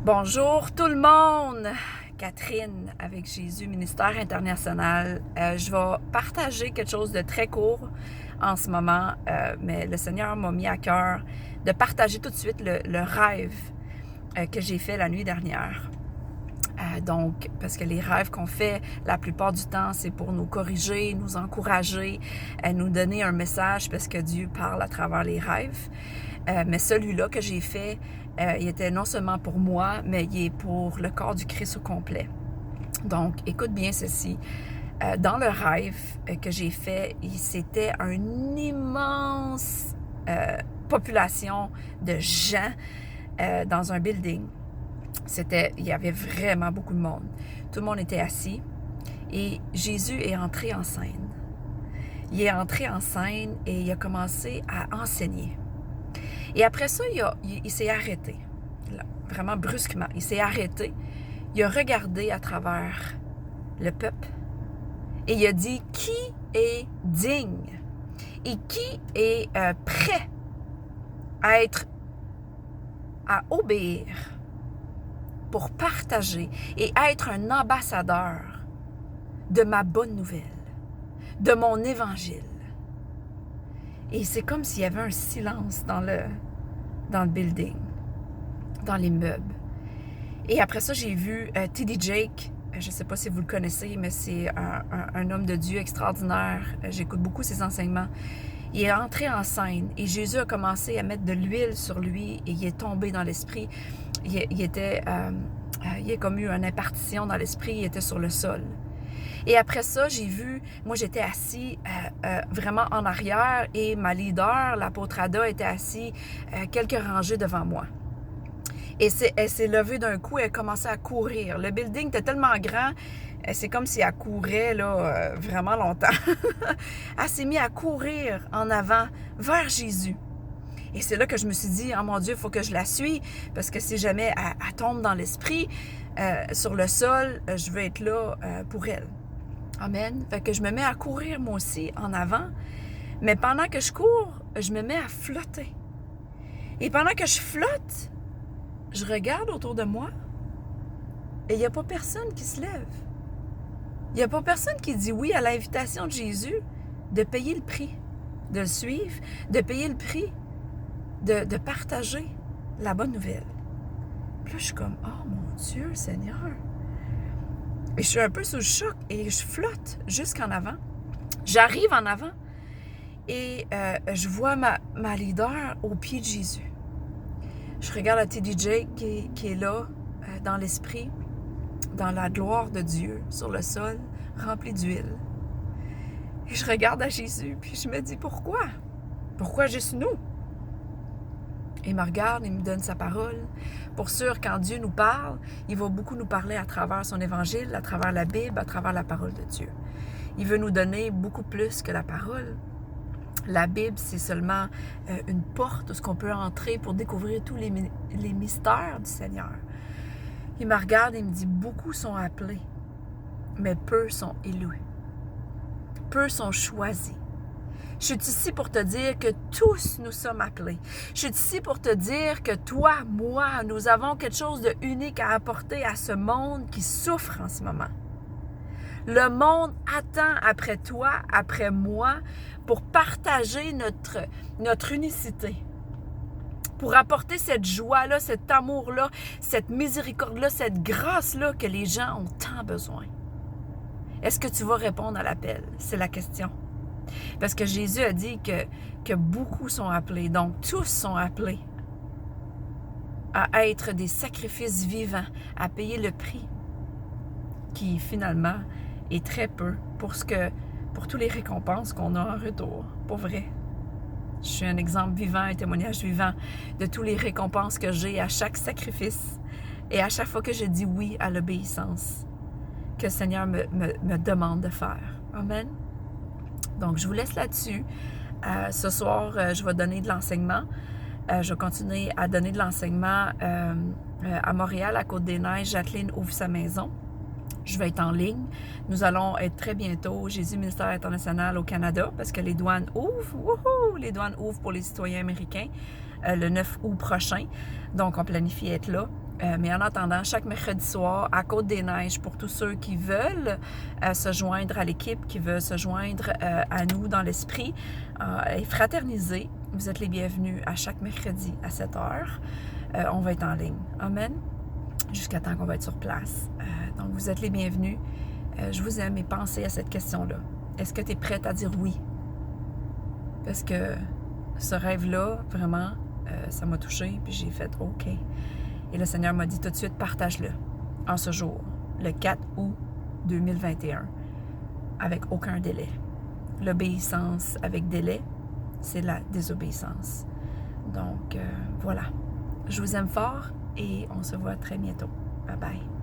Bonjour tout le monde! Catherine avec Jésus, ministère international. Je vais partager quelque chose de très court en ce moment, mais le Seigneur m'a mis à cœur de partager tout de suite le rêve que j'ai fait la nuit dernière. Donc, parce que les rêves qu'on fait la plupart du temps, c'est pour nous corriger, nous encourager, nous donner un message parce que Dieu parle à travers les rêves. Mais celui-là que j'ai fait, il était non seulement pour moi, mais il est pour le corps du Christ au complet. Donc, écoute bien ceci. Dans le rêve que j'ai fait, c'était une immense population de gens dans un building. Il y avait vraiment beaucoup de monde. Tout le monde était assis et Jésus est entré en scène. Il est entré en scène et il a commencé à enseigner. Et après ça, il s'est arrêté, là, vraiment brusquement. Il s'est arrêté, il a regardé à travers le peuple et il a dit qui est digne et qui est prêt à obéir pour partager et être un ambassadeur de ma bonne nouvelle, de mon évangile. Et c'est comme s'il y avait un silence dans le building, dans les meubles. Et après ça, j'ai vu T.D. Jakes. Je ne sais pas si vous le connaissez, mais c'est un homme de Dieu extraordinaire. J'écoute beaucoup ses enseignements. Il est entré en scène et Jésus a commencé à mettre de l'huile sur lui et il est tombé dans l'esprit. Il a comme eu une impartition dans l'esprit, il était sur le sol. Et après ça, j'ai vu, moi j'étais assis vraiment en arrière et ma leader, l'apôtre Ada, était assise quelques rangées devant moi. Et elle s'est levée d'un coup et elle a commencé à courir. Le building était tellement grand, c'est comme si elle courait là, vraiment longtemps. Elle s'est mise à courir en avant vers Jésus. Et c'est là que je me suis dit, oh mon Dieu, il faut que je la suive, parce que si jamais elle tombe dans l'esprit, sur le sol, je veux être là pour elle. Amen. Fait que je me mets à courir moi aussi en avant, mais pendant que je cours, je me mets à flotter. Et pendant que je flotte, je regarde autour de moi et il n'y a pas personne qui se lève. Il n'y a pas personne qui dit oui à l'invitation de Jésus de payer le prix, de le suivre, de payer le prix, de partager la bonne nouvelle. Puis là, je suis comme, oh mon Dieu, Seigneur. Et je suis un peu sous le choc et je flotte jusqu'en avant. J'arrive en avant et je vois ma leader au pied de Jésus. Je regarde la T.D. Jakes qui est là, dans l'esprit, dans la gloire de Dieu, sur le sol, rempli d'huile. Et je regarde à Jésus, puis je me dis, pourquoi? Pourquoi juste nous? Il me regarde, il me donne sa parole. Pour sûr, quand Dieu nous parle, il va beaucoup nous parler à travers son évangile, à travers la Bible, à travers la parole de Dieu. Il veut nous donner beaucoup plus que la parole. La Bible, c'est seulement une porte où on peut entrer pour découvrir tous les mystères du Seigneur. Il me regarde et il me dit, beaucoup sont appelés, mais peu sont élus. Peu sont choisis. Je suis ici pour te dire que tous nous sommes appelés. Je suis ici pour te dire que toi, moi, nous avons quelque chose de unique à apporter à ce monde qui souffre en ce moment. Le monde attend après toi, après moi, pour partager notre unicité. Pour apporter cette joie-là, cet amour-là, cette miséricorde-là, cette grâce-là que les gens ont tant besoin. Est-ce que tu vas répondre à l'appel? C'est la question. Parce que Jésus a dit que beaucoup sont appelés, donc tous sont appelés à être des sacrifices vivants, à payer le prix qui finalement est très peu pour tous les récompenses qu'on a en retour, pour vrai. Je suis un exemple vivant, un témoignage vivant de tous les récompenses que j'ai à chaque sacrifice et à chaque fois que je dis oui à l'obéissance que le Seigneur me demande de faire. Amen. Donc, je vous laisse là-dessus. Ce soir, je vais donner de l'enseignement. Je vais continuer à donner de l'enseignement à Montréal, à Côte-des-Neiges. Jacqueline ouvre sa maison. Je vais être en ligne. Nous allons être très bientôt Jésus Ministère International au Canada parce que les douanes ouvrent. Wouhou! Les douanes ouvrent pour les citoyens américains le 9 août prochain. Donc, on planifie être là. Mais en attendant, chaque mercredi soir, à Côte-des-Neiges, pour tous ceux qui veulent se joindre à l'équipe, qui veulent se joindre à nous dans l'esprit et fraterniser, vous êtes les bienvenus à chaque mercredi à 7 heures. On va être en ligne. Amen. Jusqu'à temps qu'on va être sur place. Donc, vous êtes les bienvenus. Je vous aime et pensez à cette question-là. Est-ce que tu es prête à dire oui? Parce que ce rêve-là, vraiment, ça m'a touchée, puis j'ai fait OK. Et le Seigneur m'a dit tout de suite, partage-le en ce jour, le 4 août 2021, avec aucun délai. L'obéissance avec délai, c'est la désobéissance. Donc, voilà. Je vous aime fort et on se voit très bientôt. Bye bye.